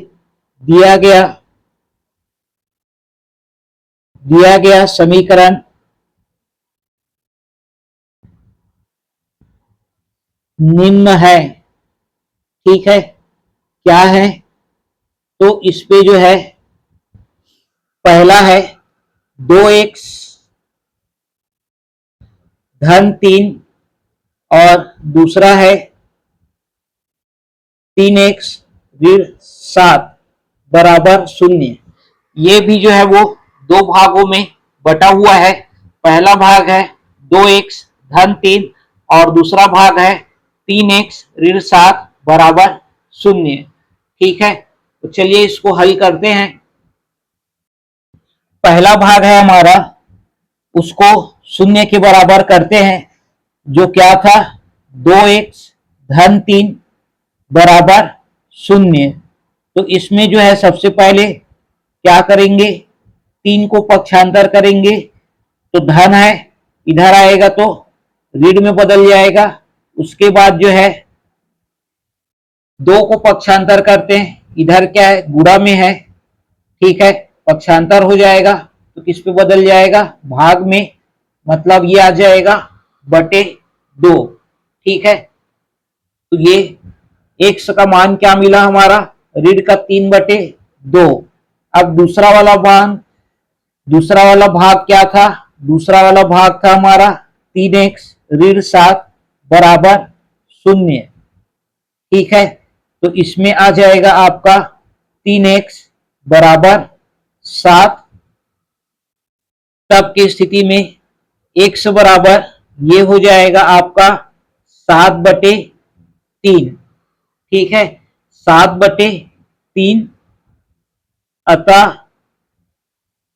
दिया गया समीकरण निम्न है। ठीक है, क्या है, तो इस पे जो है पहला है 2x धन 3 और दूसरा है 3x ऋण 7 बराबर 0। ये भी जो है वो दो भागों में बटा हुआ है। पहला भाग है 2x धन 3 और दूसरा भाग है 3x ऋण 7 बराबर 0। ठीक है, तो चलिए इसको हल करते हैं। पहला भाग है हमारा, उसको 0 के बराबर करते हैं, जो क्या था, 2x धन 3 बराबर 0। तो इसमें जो है सबसे पहले क्या करेंगे, 3 को पक्षांतर करेंगे तो धन है, इधर आएगा तो ऋण में बदल जाएगा। उसके बाद जो है 2 को पक्षांतर करते हैं, इधर क्या है, गुणा में है। ठीक है, पक्षांतर हो जाएगा तो किस पे बदल जाएगा, भाग में, मतलब ये आ जाएगा बटे 2। ठीक है, तो ये x का मान क्या मिला हमारा, ऋण का 3/2। अब दूसरा वाला भाग क्या था, दूसरा वाला भाग था हमारा 3x ऋण 7 बराबर 0। ठीक है, तो इसमें आ जाएगा आपका 3x बराबर 7। तब की स्थिति में x बराबर ये हो जाएगा आपका 7/3। ठीक है, 7/3। अतः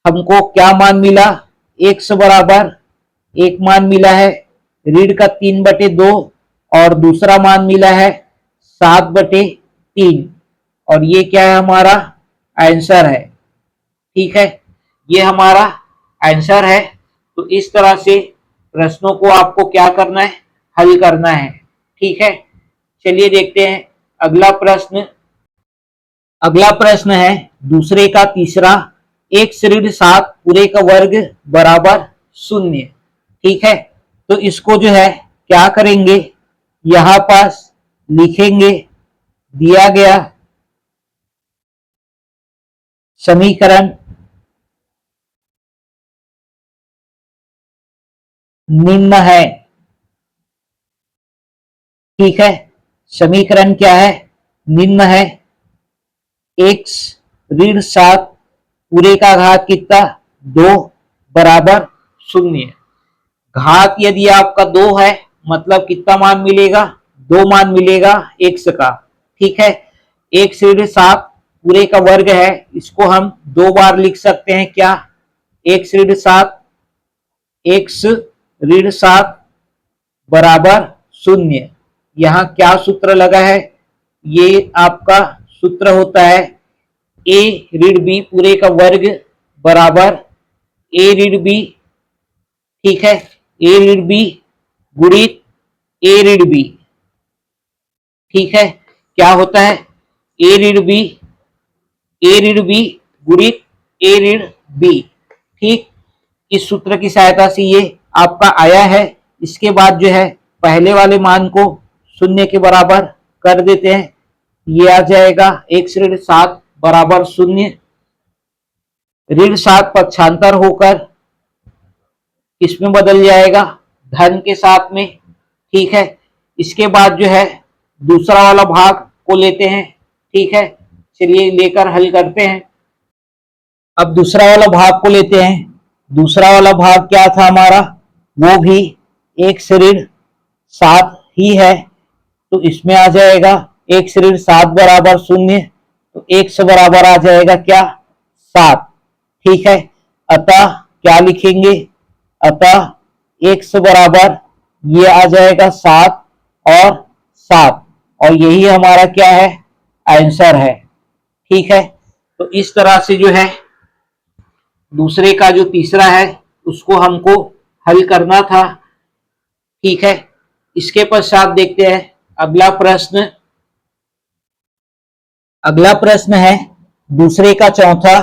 हमको क्या मान मिला, x बराबर एक मान मिला है ऋण का 3/2 और दूसरा मान मिला है 7/3, और ये क्या है, हमारा आंसर है। ठीक है, ये हमारा आंसर है। तो इस तरह से प्रश्नों को आपको क्या करना है, हल करना है। ठीक है, चलिए देखते हैं अगला प्रश्न। अगला प्रश्न है दूसरे का तीसरा, x ऋण 7 पूरे का वर्ग बराबर 0। ठीक है, तो इसको जो है क्या करेंगे, यहां पास लिखेंगे दिया गया समीकरण निम्न है। ठीक है, समीकरण क्या है, निम्न है। x ऋण 7 पूरे का घात कितना, 2 बराबर 0। घात यदि आपका 2 है मतलब कितना मान मिलेगा, 2 मान मिलेगा x का। ठीक है, x ऋण 7 पूरे का वर्ग है, इसको हम 2 बार लिख सकते हैं। क्या, x ऋण 7 बराबर 0। यहाँ क्या सूत्र लगा है, ये आपका सूत्र होता है a ऋण b पूरे का वर्ग बराबर a ऋण b। ठीक है, a ऋण b गुणित a ऋण b। ठीक है, क्या होता है, a ऋण b गुणित a ऋण b। ठीक, इस सूत्र की सहायता से ये आपका आया है। इसके बाद जो है पहले वाले मान को 0 के बराबर कर देते हैं, ये आ जाएगा x ऋण 7 बराबर 0। ऋण 7 पक्षांतर होकर इसमें बदल जाएगा धन के साथ में। ठीक है, इसके बाद जो है दूसरा वाला भाग को लेते हैं। ठीक है, चलिए लेकर हल करते हैं। अब दूसरा वाला भाग को लेते हैं। दूसरा वाला भाग क्या था हमारा, वो भी x ऋण 7 ही है, तो इसमें आ जाएगा x ऋण 7 बराबर 0, तो x बराबर आ जाएगा क्या, 7। ठीक है, अतः क्या लिखेंगे, अतः x बराबर ये आ जाएगा 7 और 7, और यही हमारा क्या है, आंसर है। ठीक है, तो इस तरह से जो है दूसरे का जो तीसरा है उसको हमको हल करना था। ठीक है, इसके पश्चात देखते हैं अगला प्रश्न। अगला प्रश्न है दूसरे का चौथा,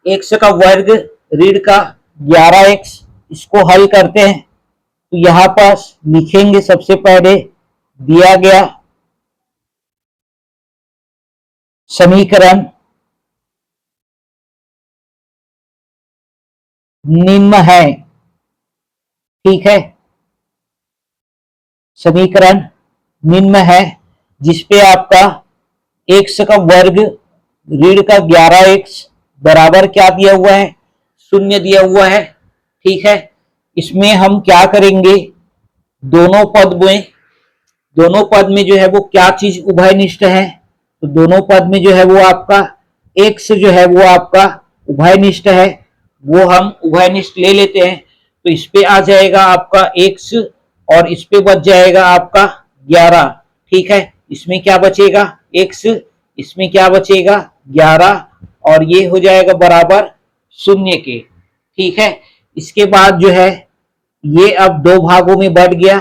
x का वर्ग ऋण का 11x, इसको हल करते हैं। तो यहां पास लिखेंगे सबसे पहले दिया गया समीकरण निम्न है। ठीक है, समीकरण निम्न है जिसपे आपका x का वर्ग ऋण का 11x बराबर क्या दिया हुआ है, 0 दिया हुआ है। ठीक है, इसमें हम क्या करेंगे, दोनों पद में जो है वो क्या चीज उभयनिष्ठ है, तो दोनों पद में जो है वो आपका x जो है वो आपका उभयनिष्ठ है, वो हम उभयनिष्ठ ले लेते हैं। तो इस पे आ जाएगा आपका x और इस पे बच जाएगा आपका 11। ठीक है, इसमें क्या बचेगा, x, इसमें क्या बचेगा 11, और ये हो जाएगा बराबर 0 के। ठीक है, इसके बाद जो है ये अब दो भागों में बढ़ गया।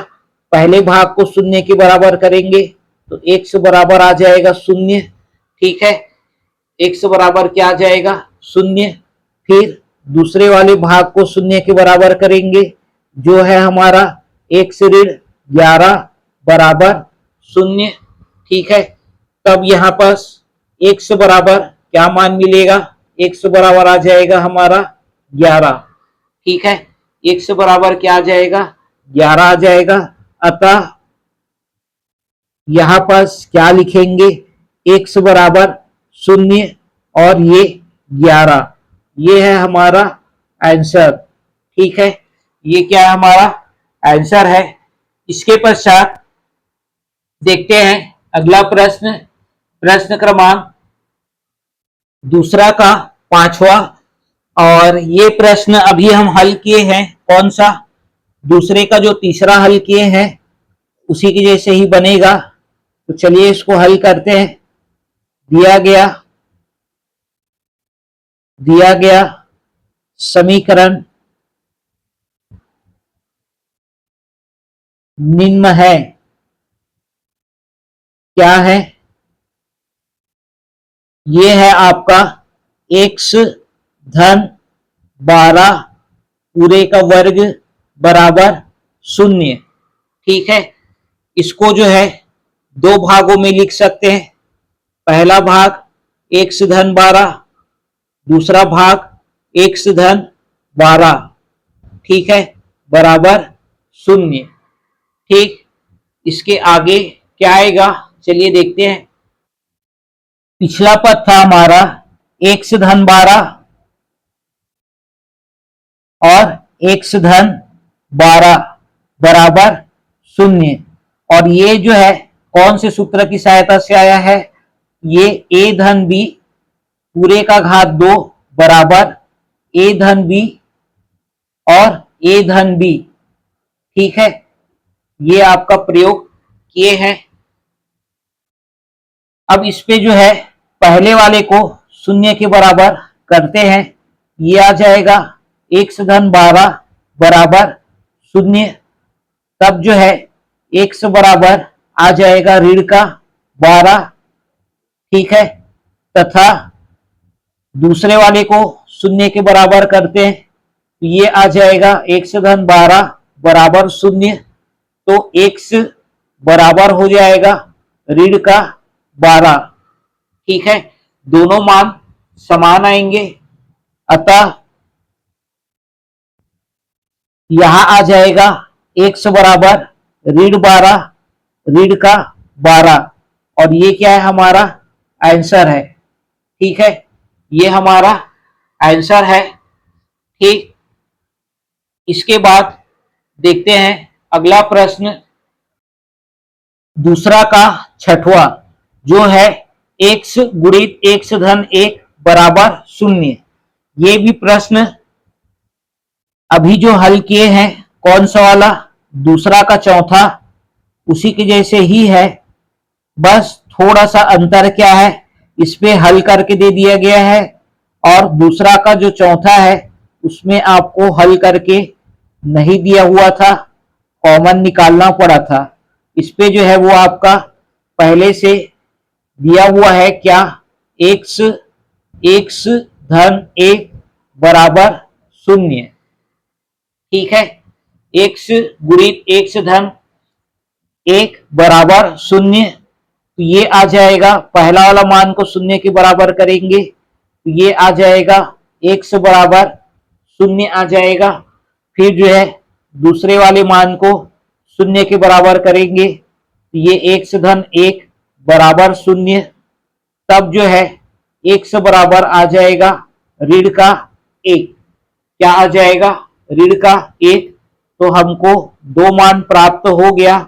पहले भाग को 0 के बराबर करेंगे तो x बराबर आ जाएगा 0। ठीक है, x बराबर क्या आ जाएगा, 0। फिर दूसरे वाले भाग को 0 के बराबर करेंगे, जो है हमारा x ऋण 11 बराबर 0। ठीक है, तब यहां पास x बराबर क्या मान मिलेगा, x बराबर आ जाएगा हमारा 11। ठीक है, x बराबर क्या आ जाएगा, 11 आ जाएगा। अतः यहां पास क्या लिखेंगे, x बराबर 0 और ये 11, ये है हमारा आंसर। ठीक है, ये क्या है, हमारा आंसर है। इसके पश्चात देखते हैं अगला प्रश्न, प्रश्न क्रमांक दूसरा का 5वां, और ये प्रश्न अभी हम हल किए हैं, कौन सा, दूसरे का जो तीसरा हल किए हैं उसी के जैसे ही बनेगा। तो चलिए इसको हल करते हैं। दिया गया समीकरण निम्न है, क्या है, ये है आपका x धन 12 पूरे का वर्ग बराबर 0। ठीक है, इसको जो है दो भागों में लिख सकते हैं। पहला भाग x धन 12, दूसरा भाग x धन 12। ठीक है, बराबर 0। ठीक, इसके आगे क्या आएगा, चलिए देखते हैं। पिछला पद था हमारा x धन 12 और x धन 12 बराबर 0, और ये जो है कौन से सूत्र की सहायता से आया है, ये a धन b पूरे का घात 2 बराबर a धन b और a धन b। ठीक है, ये आपका प्रयोग किए हैं। अब इस पे जो है पहले वाले को 0 के बराबर करते हैं, ये आ जाएगा x धन 12 बराबर 0। तब जो है x बराबर आ जाएगा ऋण का 12। ठीक है, तथा दूसरे वाले को 0 के बराबर करते हैं, तो ये आ जाएगा x धन 12 बराबर 0। तो x बराबर हो जाएगा ऋण का 12। ठीक है, दोनों मान समान आएंगे, अतः यहां आ जाएगा x बराबर ऋण 12 ऋण का 12, और ये क्या है, हमारा आंसर है। ठीक है, ये हमारा आंसर है। ठीक, इसके बाद देखते हैं अगला प्रश्न, दूसरा का 6वां, जो है x गुणित x धन 1 बराबर 0। ये भी प्रश्न अभी जो हल किए हैं, कौन सा वाला, दूसरा का चौथा, उसी के जैसे ही है। बस थोड़ा सा अंतर क्या है, इस पे हल करके दे दिया गया है और दूसरा का जो चौथा है उसमें आपको हल करके नहीं दिया हुआ था, कॉमन निकालना पड़ा था। इस पे जो है वो आपका पहले से दिया हुआ है क्या, x x धन 1 बराबर 0। ठीक है, x गुणित x धन 1 बराबर 0। तो ये आ जाएगा, पहला वाला मान को 0 के बराबर करेंगे तो ये आ जाएगा x बराबर 0 आ जाएगा। फिर जो है दूसरे वाले मान को 0 के बराबर करेंगे तो ये x धन 1 बराबर 0। तब जो है x बराबर आ जाएगा ऋण का 1। क्या आ जाएगा, ऋण का 1। तो हमको दो मान प्राप्त हो गया।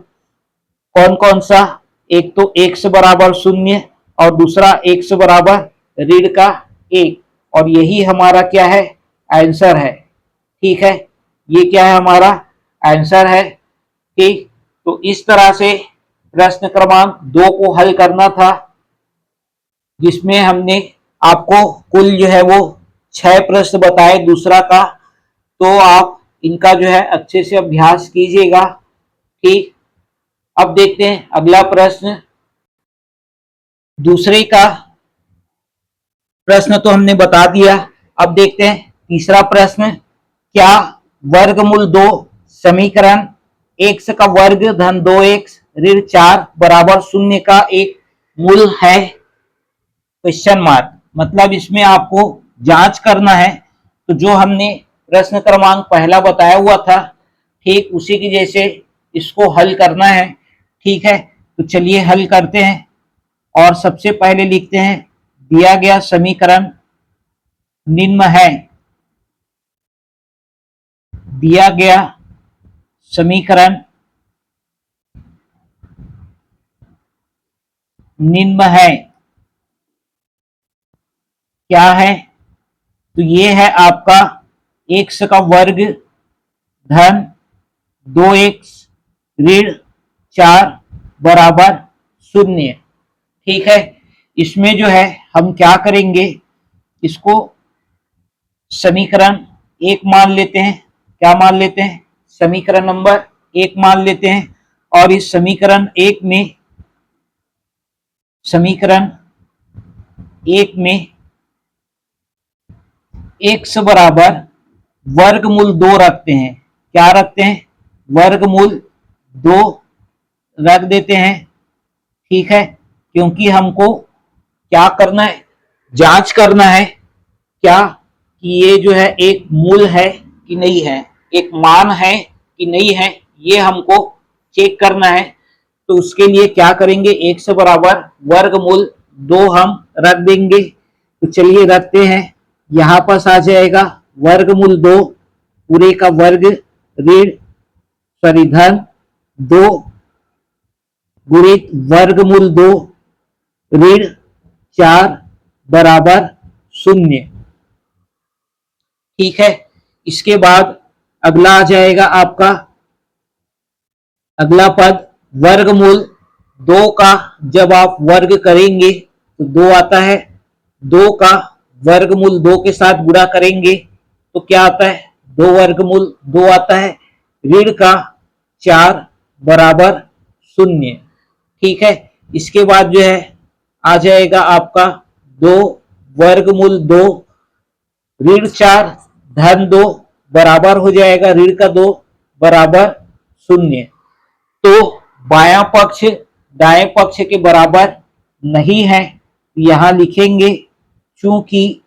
कौन कौन सा, एक तो x बराबर 0 और दूसरा x बराबर ऋण का 1। और यही हमारा क्या है, आंसर है। ठीक है, ये क्या है, हमारा आंसर है। ठीक, तो इस तरह से प्रश्न क्रमांक 2 को हल करना था, जिसमें हमने आपको कुल जो है वो 6 प्रश्न बताए दूसरा का। तो आप इनका जो है अच्छे से अभ्यास कीजिएगा। ठीक, अब देखते हैं अगला प्रश्न। दूसरे का प्रश्न तो हमने बता दिया। अब देखते हैं तीसरा प्रश्न। क्या वर्गमूल 2 समीकरण x का वर्ग धन 2x ऋण 4 बराबर 0 का एक मूल है, क्वेश्चन मार्क। मतलब इसमें आपको जांच करना है। तो जो हमने प्रश्न क्रमांक पहला बताया हुआ था, ठीक उसी की जैसे इसको हल करना है। ठीक है, तो चलिए हल करते हैं। और सबसे पहले लिखते हैं, दिया गया समीकरण निम्न है। दिया गया समीकरण निम्न है। क्या है, तो ये है आपका x का वर्ग धन 2x ऋण 4 बराबर 0। ठीक है, इसमें जो है हम क्या करेंगे, इसको समीकरण 1 मान लेते हैं। क्या मान लेते हैं, समीकरण नंबर 1 मान लेते हैं। और इस समीकरण 1 में x बराबर वर्गमूल 2 रखते हैं। क्या रखते हैं, वर्गमूल 2 रख देते हैं। ठीक है, क्योंकि हमको क्या करना है, जांच करना है क्या कि ये जो है एक मूल है कि नहीं है, एक मान है कि नहीं है, ये हमको चेक करना है। तो उसके लिए क्या करेंगे, x बराबर वर्गमूल 2 हम रख देंगे। तो चलिए रखते हैं, यहां पास आ जाएगा वर्गमूल 2 पूरे का वर्ग ऋण धन 2 गुणित वर्गमूल 2 ऋण 4 बराबर 0। ठीक है, इसके बाद अगला आ जाएगा आपका अगला पद, वर्गमूल 2 का जब आप वर्ग करेंगे तो 2 आता है। 2 का वर्गमूल 2 के साथ गुणा करेंगे तो क्या आता है, 2 वर्गमूल 2 आता है। ऋण का 4 बराबर 0। ठीक है, इसके बाद जो है आ जाएगा आपका 2 वर्गमूल 2 ऋण 4 धन 2 बराबर हो जाएगा ऋण का 2 बराबर 0। तो बायां पक्ष दाएं पक्ष के बराबर नहीं है, यहां लिखेंगे चूंकि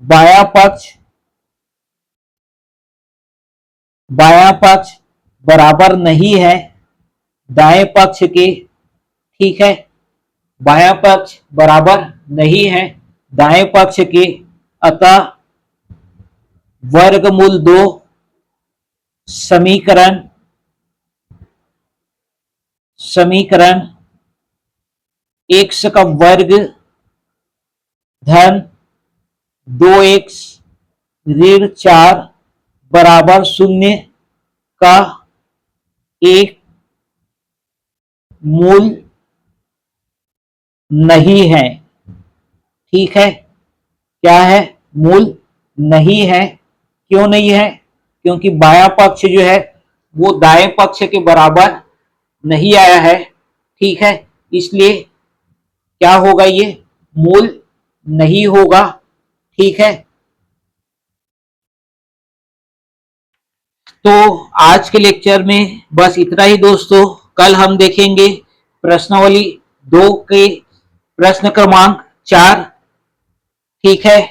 बायां पक्ष बराबर नहीं है दाएं पक्ष के। ठीक है, बायां पक्ष बराबर नहीं है दाएं पक्ष के, अतः वर्गमूल 2 समीकरण समीकरण x का वर्ग धन 2x ऋण 4 बराबर 0 का एक मूल नहीं है। ठीक है, क्या है? मूल नहीं है। क्यों नहीं है? क्योंकि बायां पक्ष जो है वो दाएं पक्ष के बराबर नहीं आया है। ठीक है, इसलिए क्या होगा? ये मूल नहीं होगा। ठीक है, तो आज के लेक्चर में बस इतना ही दोस्तों। कल हम देखेंगे प्रश्नावली 2 के प्रश्न क्रमांक 4। ठीक है,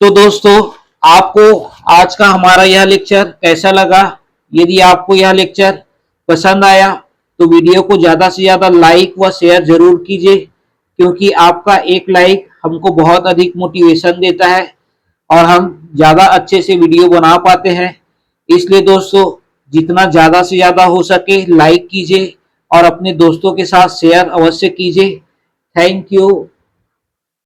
तो दोस्तों आपको आज का हमारा यह लेक्चर कैसा लगा? यदि आपको यह लेक्चर पसंद आया तो वीडियो को ज्यादा से ज्यादा लाइक व शेयर जरूर कीजिए, क्योंकि आपका एक लाइक हमको बहुत अधिक मोटिवेशन देता है और हम ज्यादा अच्छे से वीडियो बना पाते हैं। इसलिए दोस्तों जितना ज्यादा से ज्यादा हो सके लाइक कीजिए और अपने दोस्तों के साथ शेयर अवश्य कीजिए। Thank you.